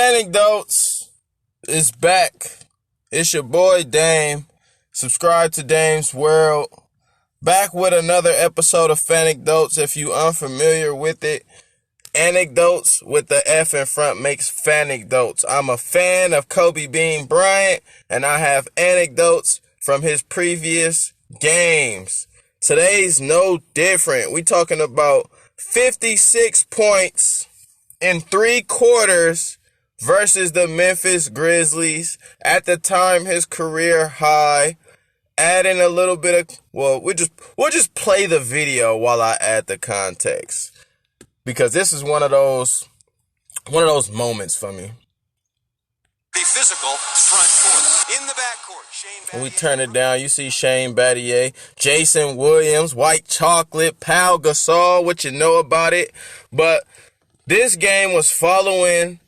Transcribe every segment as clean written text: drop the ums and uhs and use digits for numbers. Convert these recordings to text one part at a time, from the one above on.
Fanecdotes is back. It's your boy Dame. Subscribe to Dame's World. Back with another episode of Fanecdotes. If you unfamiliar with it, anecdotes with the F in front makes Fanecdotes. I'm a fan of Kobe Bryant, and I have anecdotes from his previous games. Today's no different. We talking about 56 points in 3 quarters versus the Memphis Grizzlies. At the time, his career high. Adding a little bit of, we'll just play the video while I add the context, because this is one of those moments for me. Be physical front court in the backcourt. Shane When we turn it down, you see Shane Battier, Jason Williams, White Chocolate, Pau Gasol, what you know about it. But this game was following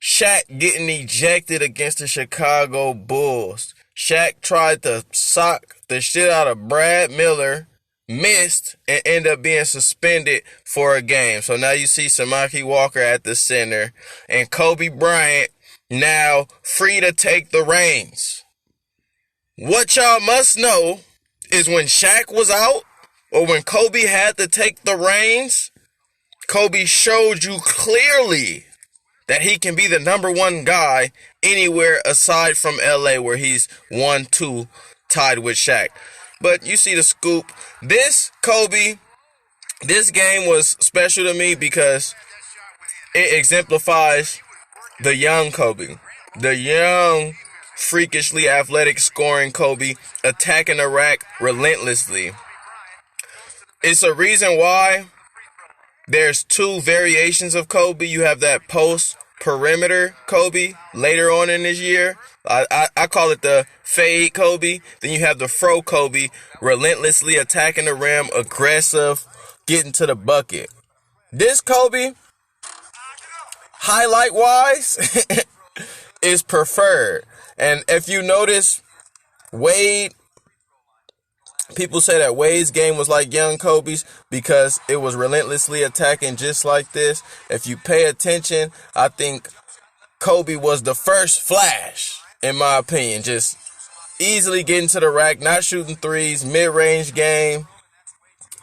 Shaq getting ejected against the Chicago Bulls. Shaq tried to sock the shit out of Brad Miller, missed, and ended up being suspended for a game. So now you see Samaki Walker at the center, and Kobe Bryant now free to take the reins. What y'all must know is when Shaq was out, or when Kobe had to take the reins, Kobe showed you clearly that he can be the number one guy anywhere aside from LA, where he's 1-2 tied with Shaq. But you see the scoop. This game was special to me because it exemplifies the young Kobe. The young, freakishly athletic scoring Kobe attacking the rack relentlessly. It's a reason why there's 2 variations of Kobe. You have that post-perimeter Kobe later on in this year. I call it the fade Kobe. Then you have the fro Kobe, relentlessly attacking the rim, aggressive, getting to the bucket. This Kobe, highlight-wise, is preferred. And if you notice, people say that Wade's game was like young Kobe's because it was relentlessly attacking just like this. If you pay attention, I think Kobe was the first flash, in my opinion. Just easily getting to the rack, not shooting threes, mid-range game.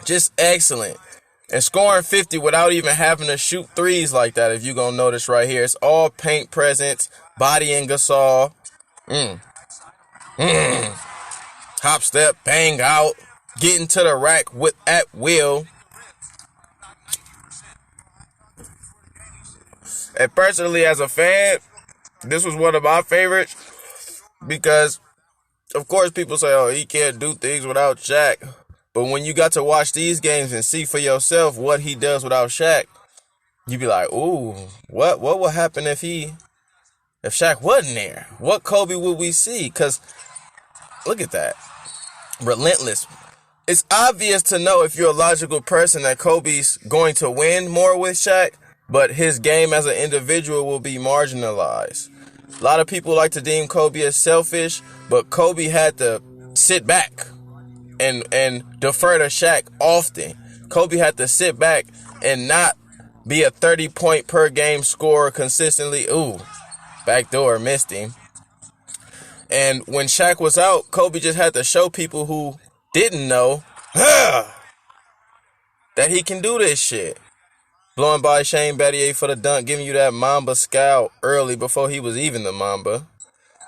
Just excellent. And scoring 50 without even having to shoot threes like that, if you're going to notice right here. It's all paint presence, body and Gasol. Hop step, bang out, getting to the rack at will. And personally, as a fan, this was one of my favorites because, of course, people say, oh, he can't do things without Shaq. But when you got to watch these games and see for yourself what he does without Shaq, you be like, ooh, what would happen if Shaq wasn't there? What Kobe would we see? Because look at that. Relentless. It's obvious to know, if you're a logical person, that Kobe's going to win more with Shaq, but his game as an individual will be marginalized. A lot of people like to deem Kobe as selfish, but Kobe had to sit back and defer to Shaq often. Kobe had to sit back and not be a 30-point per game scorer consistently. Ooh, backdoor, missed him. And when Shaq was out, Kobe just had to show people who didn't know that he can do this shit. Blowing by Shane Battier for the dunk, giving you that Mamba scout early before he was even the Mamba.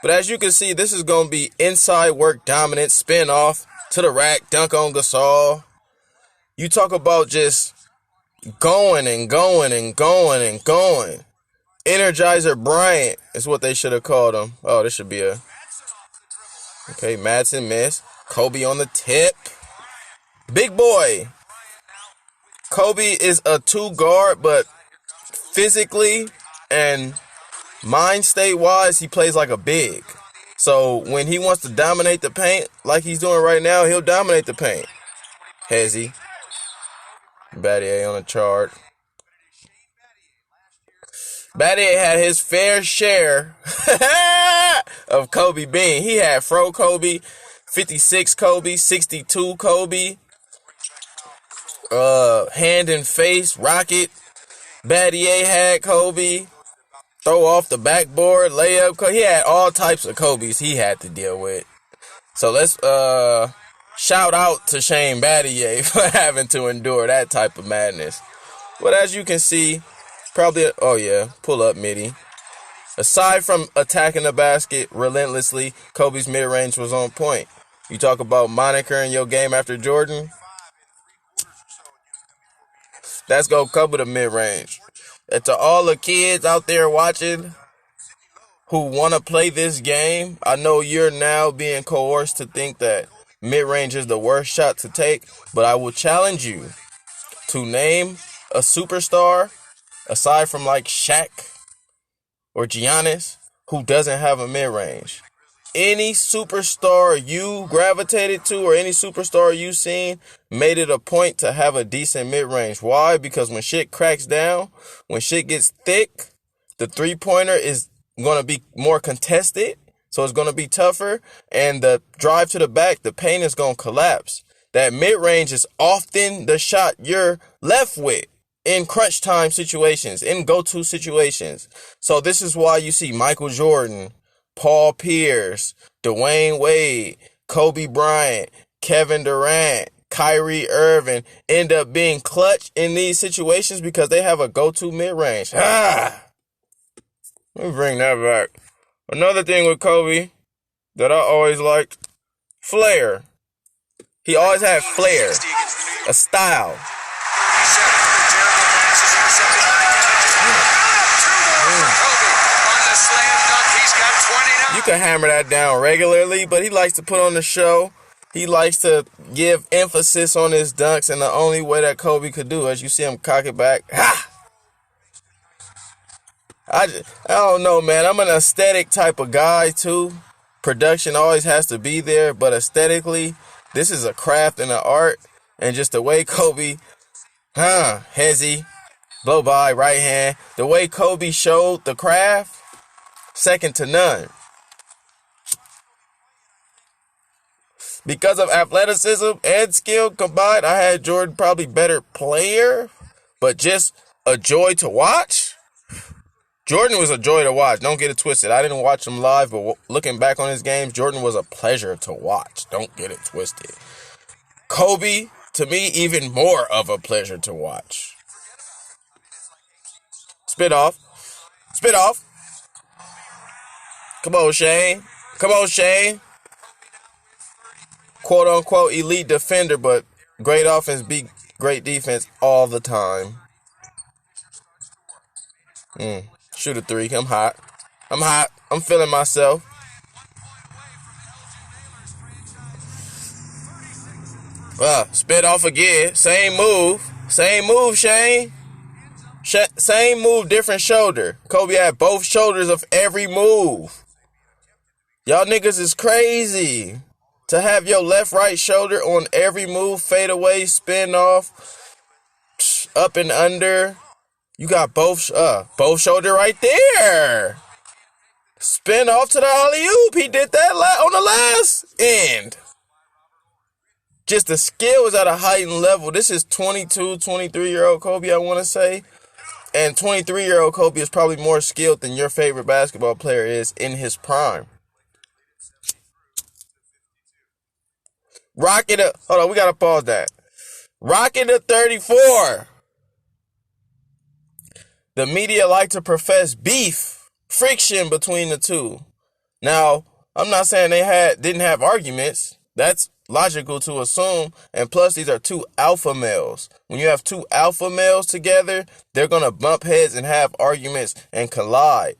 But as you can see, this is going to be inside work dominant, spin off to the rack, dunk on Gasol. You talk about just going and going and going and going. Energizer Bryant is what they should have called him. Oh, this should be a... Okay, Madsen miss. Kobe on the tip. Big boy. Kobe is a 2 guard, but physically and mind state wise, he plays like a big. So when he wants to dominate the paint, like he's doing right now, he'll dominate the paint. Hezzy. Battier on the chart. Battier had his fair share of Kobe Bean. He had Fro Kobe, 56 Kobe, 62 Kobe, hand and face, Rocket. Battier had Kobe. throw off the backboard, layup. He had all types of Kobe's he had to deal with. So let's shout out to Shane Battier for having to endure that type of madness. But as you can see, probably, pull up midi. Aside from attacking the basket relentlessly, Kobe's mid-range was on point. You talk about monitoring your game after Jordan, that's going to cover the mid-range. And to all the kids out there watching who want to play this game, I know you're now being coerced to think that mid-range is the worst shot to take, but I will challenge you to name a superstar, aside from like Shaq or Giannis, who doesn't have a mid-range. Any superstar you gravitated to or any superstar you seen made it a point to have a decent mid-range. Why? Because when shit cracks down, when shit gets thick, the three-pointer is going to be more contested, so it's going to be tougher, and the drive to the back, the paint is going to collapse. That mid-range is often the shot you're left with in crunch time situations, in go-to situations. So this is why you see Michael Jordan, Paul Pierce, Dwayne Wade, Kobe Bryant, Kevin Durant, Kyrie Irving end up being clutch in these situations because they have a go-to mid-range. Let me bring that back. Another thing with Kobe that I always liked, flair. He always had flair, a style. You can hammer that down regularly, but he likes to put on the show. He likes to give emphasis on his dunks, and the only way that Kobe could do, as you see him cock it back, I don't know, man. I'm an aesthetic type of guy, too. Production always has to be there, but aesthetically, this is a craft and an art, and just the way Kobe, hezzy, blow by, right hand, the way Kobe showed the craft, second to none. Because of athleticism and skill combined, I had Jordan probably better player, but just a joy to watch. Jordan was a joy to watch. Don't get it twisted. I didn't watch him live, but looking back on his games, Jordan was a pleasure to watch. Don't get it twisted. Kobe, to me, even more of a pleasure to watch. Spit off. Spit off. Come on, Shane. Come on, Shane. Quote-unquote elite defender, but great offense beat great defense all the time. Shoot a three. I'm hot. I'm feeling myself. Spit off again. Same move, Shane. Same move, different shoulder. Kobe had both shoulders of every move. Y'all niggas is crazy. To have your left-right shoulder on every move, fade away, spin off, up and under. You got both shoulder right there. Spin off to the alley-oop. He did that on the last end. Just the skill is at a heightened level. This is 22, 23-year-old Kobe, I want to say. And 23-year-old Kobe is probably more skilled than your favorite basketball player is in his prime. Rocket up. Hold on, we got to pause that. Rocket to 34. The media like to profess beef, friction between the two. Now, I'm not saying they didn't have arguments. That's logical to assume. And plus, these are two alpha males. When you have two alpha males together, they're going to bump heads and have arguments and collide.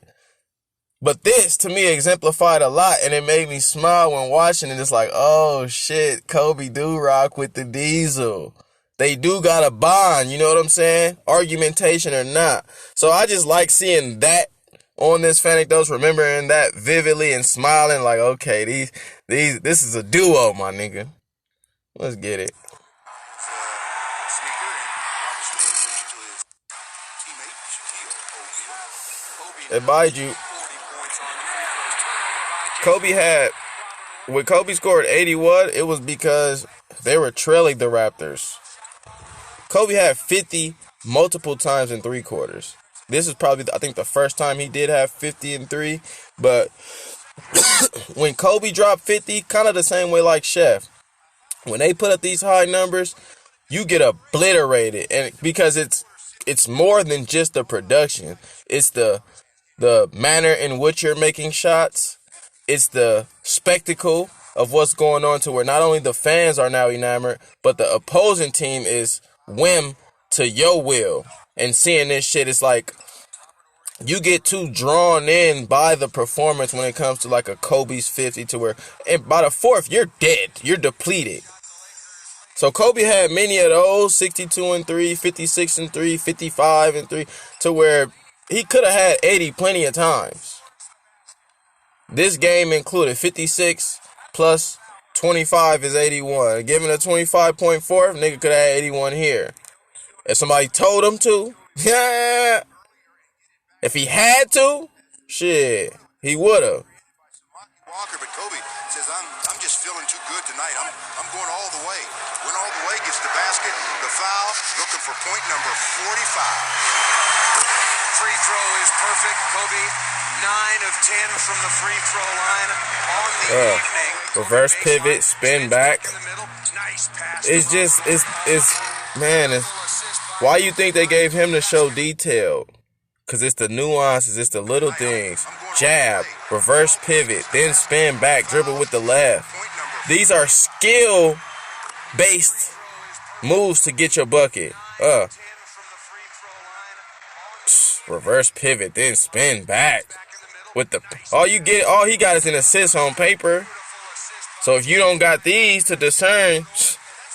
But this, to me, exemplified a lot, and it made me smile when watching it. It's like, oh, shit, Kobe do rock with the Diesel. They do got a bond, you know what I'm saying? Argumentation or not. So I just like seeing that on this Fanecdotes, remembering that vividly and smiling like, okay, this is a duo, my nigga. Let's get it. And mind you, when Kobe scored 81, it was because they were trailing the Raptors. Kobe had 50 multiple times in three quarters. This is probably, I think, the first time he did have 50 and 3. But when Kobe dropped 50, kind of the same way like Chef. When they put up these high numbers, you get obliterated, and because it's more than just the production. It's the manner in which you're making shots. It's the spectacle of what's going on, to where not only the fans are now enamored, but the opposing team is whim to your will. And seeing this shit, it's like you get too drawn in by the performance when it comes to like a Kobe's 50, to where, and by the fourth, you're dead. You're depleted. So Kobe had many of those, 62 and 3, 56 and 3, 55 and 3, to where he could have had 80 plenty of times. This game included 56 plus 25 is 81. Given a 25.4, nigga could have had 81 here. If somebody told him to, yeah. If he had to, shit, he would have. Walker, but Kobe says, I'm just feeling too good tonight. I'm going all the way. Went all the way, gets the basket, the foul, looking for point number 45. Free throw is perfect. Kobe, 9 of 10 from the free throw line on the evening. Reverse pivot, spin back. Nice pass. It's just, man, why you think they gave him the show detailed? Because it's the nuances, it's the little things. Jab, reverse pivot, then spin back, dribble with the left. These are skill-based moves to get your bucket. Reverse pivot, then spin back. With the all he got is an assist on paper. So if you don't got these to discern,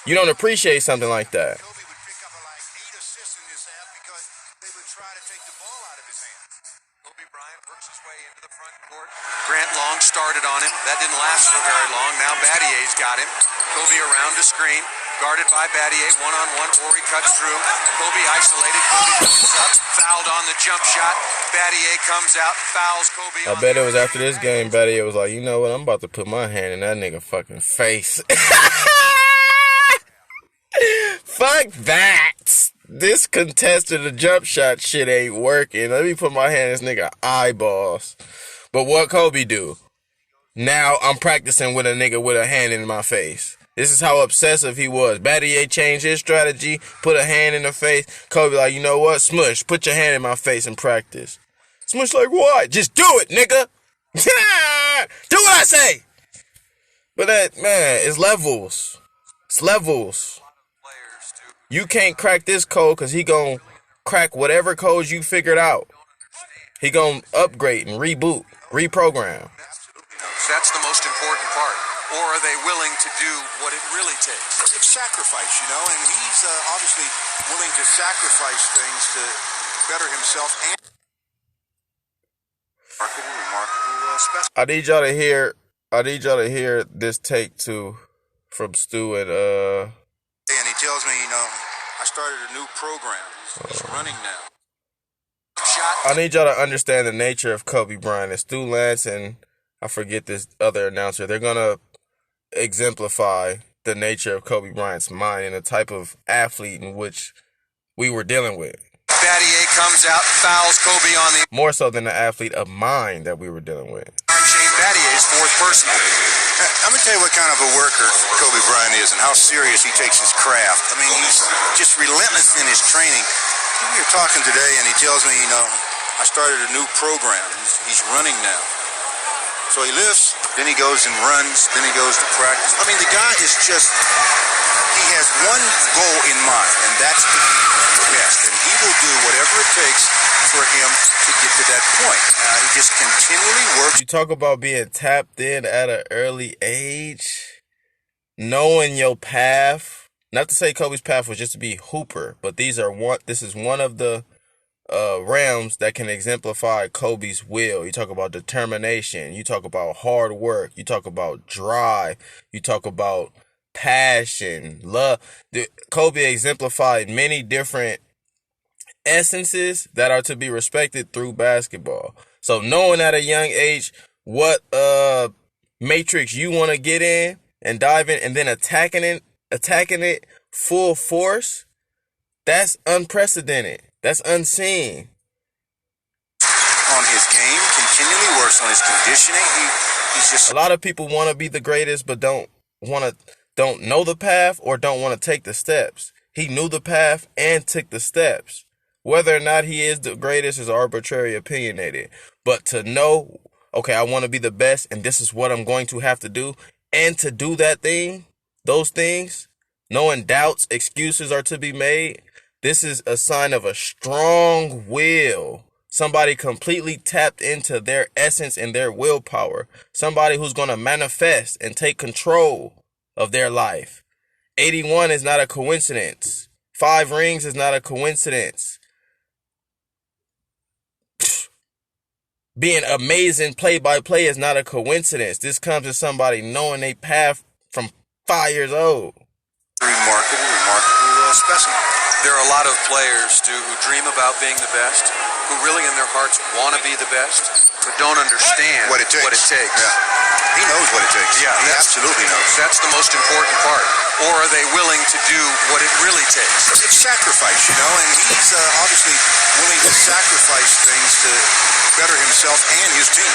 you don't appreciate something like that. Kobe Bryant works his way into the front court. Grant Long started on him. That didn't last for very long. Now Battier's got him. Kobe around the screen. Guarded by Battier. One-on-one. Horry cuts through. Kobe isolated. Kobe comes up. Fouled on the jump shot. Battier comes out. Fouls Kobe. I bet it was after this game, Battier was like, you know what? I'm about to put my hand in that nigga fucking face. Fuck that. This contested the jump shot shit ain't working. Let me put my hand in this nigga eyeballs. But what Kobe do? Now I'm practicing with a nigga with a hand in my face. This is how obsessive he was. Battier changed his strategy, put a hand in the face. Kobe like, you know what? Smush, put your hand in my face and practice. Smush like, what? Just do it, nigga. Do what I say. But that, man, it's levels. It's levels. You can't crack this code because he gonna crack whatever codes you figured out. He gonna upgrade and reboot, reprogram. That's the most important part. Or are they willing to do what it really takes? It's sacrifice, you know, and he's obviously willing to sacrifice things to better himself. And remarkable special. I need y'all to hear this take too from Stu and And he tells me, you know, I started a new program. He's running now. I need y'all to understand the nature of Kobe Bryant. And Stu Lance and I forget this other announcer. They're gonna exemplify the nature of Kobe Bryant's mind and the type of athlete in which we were dealing with. Battier comes out, fouls Kobe on the More so than the athlete of mind that we were dealing with. arm chain. Battier's fourth personal. I'm going to tell you what kind of a worker Kobe Bryant is and how serious he takes his craft. I mean, he's just relentless in his training. We were talking today, and he tells me, you know, I started a new program. He's running now. So he lifts, then he goes and runs, then he goes to practice. I mean, the guy is just, he has one goal in mind, and that's to be the best. And he will do whatever it takes for him to get to that point. He just continually works. You talk about being tapped in at an early age, knowing your path. Not to say Kobe's path was just to be hooper, but this is one of the realms that can exemplify Kobe's will. You talk about determination. You talk about hard work. You talk about drive. You talk about passion, love. Kobe exemplified many different essences that are to be respected through basketball. So knowing at a young age what matrix you want to get in and dive in and then attacking it full force, that's unprecedented. That's unseen. on his game, continually works on his conditioning. He's just a lot of people want to be the greatest, but don't know the path or don't want to take the steps. He knew the path and took the steps. Whether or not he is the greatest is arbitrary, opinionated. But to know, okay, I want to be the best, and this is what I'm going to have to do, and to do that thing, those things, knowing doubts, excuses are to be made, this is a sign of a strong will. Somebody completely tapped into their essence and their willpower. Somebody who's going to manifest and take control of their life. 81 is not a coincidence. 5 rings is not a coincidence. Being amazing play-by-play is not a coincidence. This comes to somebody knowing their path from 5 years old. Remarkable specimen. There are a lot of players, Stu, who dream about being the best, who really in their hearts want to be the best, but don't understand what it takes. Yeah. He knows what it takes. Yeah, he absolutely knows. That's the most important part. Or are they willing to do what it really takes? It's sacrifice, and he's obviously willing to sacrifice things to better himself and his team.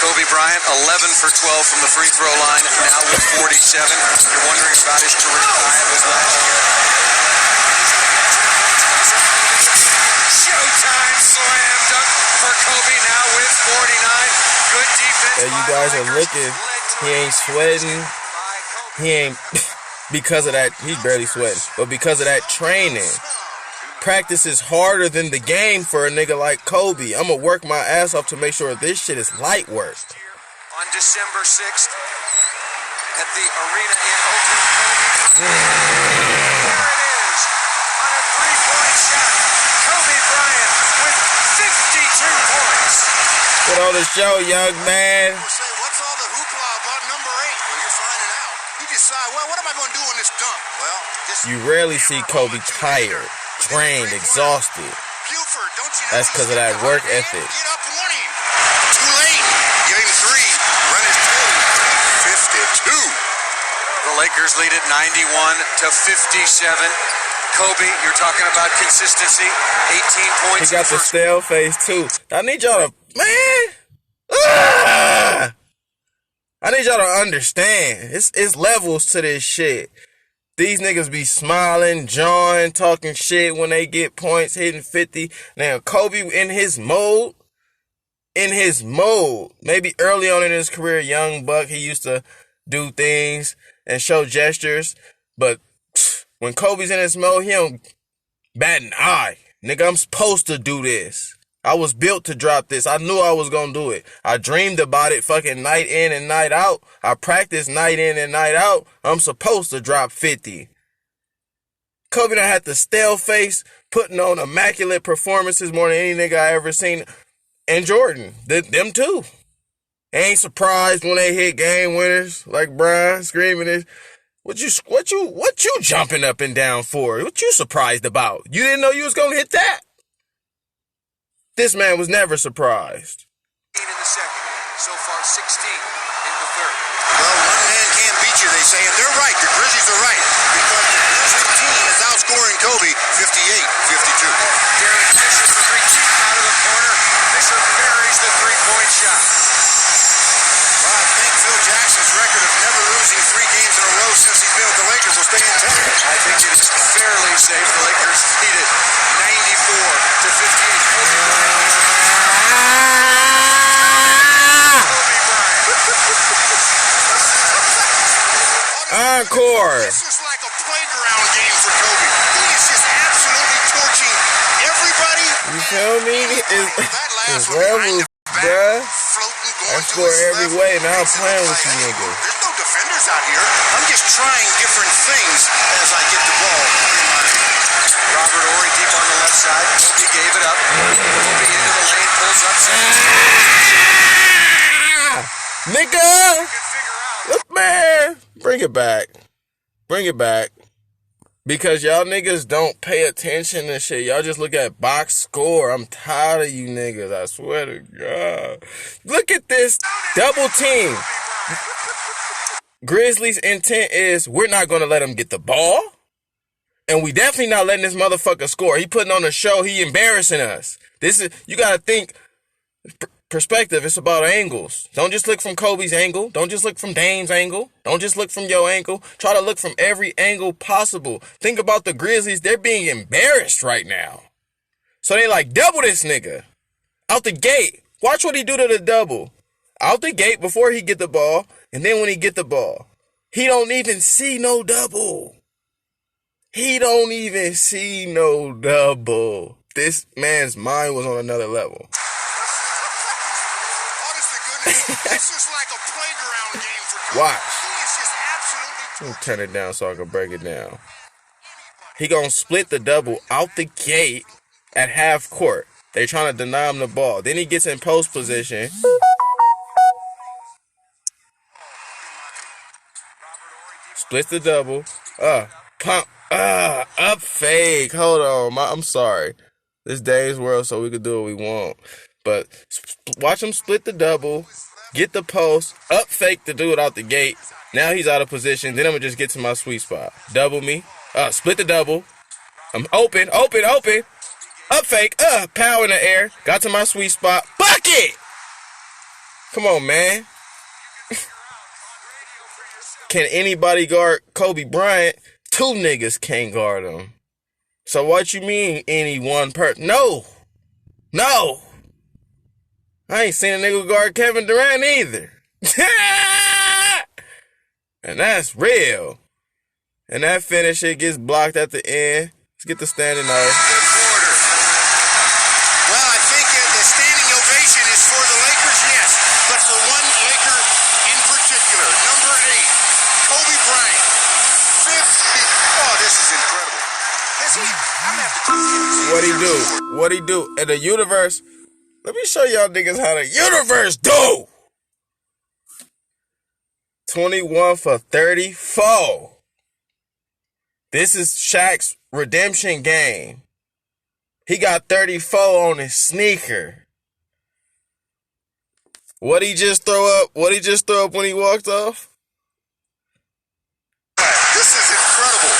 Kobe Bryant, 11 for 12 from the free throw line, now with 47. You're wondering about his career high of his last year. Showtime slam dunk for Kobe, now with 49. Good defense. And you guys are looking, he ain't sweating. He ain't, because of that, he's barely sweating. But because of that training, practice is harder than the game for a nigga like Kobe. I'm going to work my ass off to make sure this shit is light work. On December 6th at the arena in Oakland, there it is, on a three-point shot. Kobe Bryant with 52 points. Put on the show, young man. People say, what's all the hoopla about number 8? Well, you're finding out. You decide, well, what am I going to do on this dunk? Well, You rarely see Kobe tired, drained, exhausted. Buford, don't you know That's because of that work ethic. Get up and winning. Too late. Game 3. Run it through. 52. The Lakers lead it 91-57. Kobe, you're talking about consistency. 18 points. He got the stale face too. I need y'all to, I need y'all to understand. It's levels to this shit. These niggas be smiling, jawing, talking shit when they get points, hitting 50. Now, Kobe in his mode, maybe early on in his career, young buck, he used to do things and show gestures. But when Kobe's in his mode, he don't bat an eye. Nigga, I'm supposed to do this. I was built to drop this. I knew I was gonna do it. I dreamed about it fucking night in and night out. I practiced night in and night out. I'm supposed to drop 50. Kobe done had the stale face, putting on immaculate performances more than any nigga I ever seen. And Jordan, them too. Ain't surprised when they hit game winners like Brian screaming this. What you jumping up and down for? What you surprised about? You didn't know you was gonna hit that? This man was never surprised. In the second, so far 16 in the third. Well, one man can't beat you, they say, and they're right. The Grizzlies are right because the Grizzlies team is outscoring Kobe 58-52. Derek Fisher for three, deep out of the corner. Fisher buries the three-point shot. Well, I think Phil Jackson's record of never losing 3 games in a row since he's been with the Lakers will stay intact. I think it is fairly safe. The Lakers lead it 94-58. Encore. This is like a playground game for Kobe. He is just absolutely torching everybody. You feel me? It's levels, bruh. I score every way. Now I'm playing with you niggas. There's no defenders out here. I'm just trying different things as I get the ball in my hand. Robert Horry deep on the left side. Kobe gave it up. Kobe into the lane, pulls up. Nigga! Look, man. Bring it back. Bring it back. Because y'all niggas don't pay attention to shit. Y'all just look at box score. I'm tired of you niggas. I swear to God. Look at this double team. Grizzlies' intent is we're not going to let him get the ball. And we definitely not letting this motherfucker score. He putting on a show. He embarrassing us. You got to think. Perspective, it's about angles. Don't just look from Kobe's angle. Don't just look from Dame's angle. Don't just look from your angle. Try to look from every angle possible. Think about the Grizzlies. They're being embarrassed right now. So they like, double this nigga. Out the gate. Watch what he do to the double. Out the gate before he get the ball. And then when he get the ball, he don't even see no double. He don't even see no double. This man's mind was on another level. This is like a playground game for Kobe. Watch. He is just absolutely... Let me turn it down so I can break it down. He gonna split the double out the gate at half court. They trying to deny him the ball. Then he gets in post position. Splits the double. Pump. Up fake. Hold on. I'm sorry. This Dame's world, so we can do what we want. But watch him split the double, get the post, up fake to do it out the gate. Now he's out of position. Then I'm going to just get to my sweet spot. Double me. Split the double. I'm open. Up fake. Power in the air. Got to my sweet spot. Bucket! Come on, man. Can anybody guard Kobe Bryant? Two niggas can't guard him. So what you mean any one person? No. I ain't seen a nigga guard Kevin Durant either. And that's real. And that finish, it gets blocked at the end. Let's get the standing Well, I think the standing ovation is for the Lakers, yes. But for one Laker in particular, number 8, Kobe Bryant. 50. Oh, this is incredible. What he do? In the universe, let me show y'all niggas how the universe do. 21 for 34. This is Shaq's redemption game. He got 34 on his sneaker. What he just throw up when he walked off? This is incredible.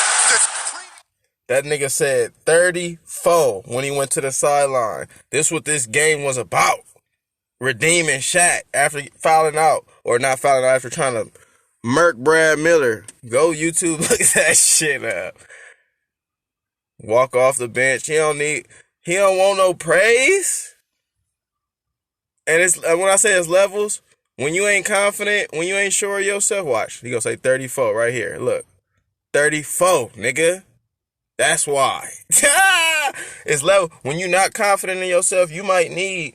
That nigga said 34 when he went to the sideline. This what this game was about. Redeeming Shaq after fouling out. Or not fouling out, after trying to murk Brad Miller. Go YouTube, look that shit up. Walk off the bench. He don't want no praise. And it's when I say it's levels, when you ain't confident, when you ain't sure of yourself, watch. He gonna say 34 right here. Look. 34, nigga. That's why. It's level. When you're not confident in yourself, you might need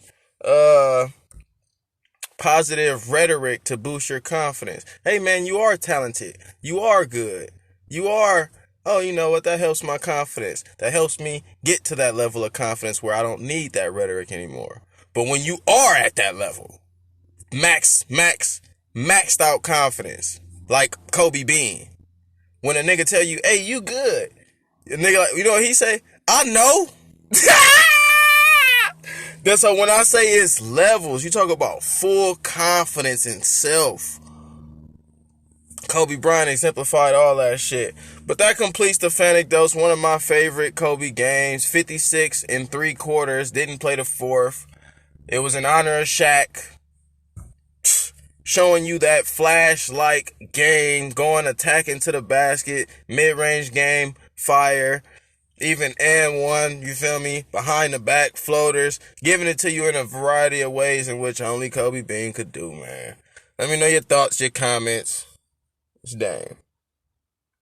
positive rhetoric to boost your confidence. Hey, man, you are talented. You are good. You are, you know what? That helps my confidence. That helps me get to that level of confidence where I don't need that rhetoric anymore. But when you are at that level, maxed out confidence, like Kobe Bean. When a nigga tell you, hey, you good. A nigga, like, you know what he say? I know. That's so when I say it's levels, you talk about full confidence in self. Kobe Bryant exemplified all that shit. But that completes the Fanecdotes, one of my favorite Kobe games. 56 3/4, didn't play the fourth. It was in honor of Shaq. Showing you that flash-like game, going attacking to the basket, mid-range game, fire, even and one, you feel me, behind the back floaters, giving it to you in a variety of ways in which only Kobe Bean could do, man. Let me know your thoughts, your comments. It's Dame.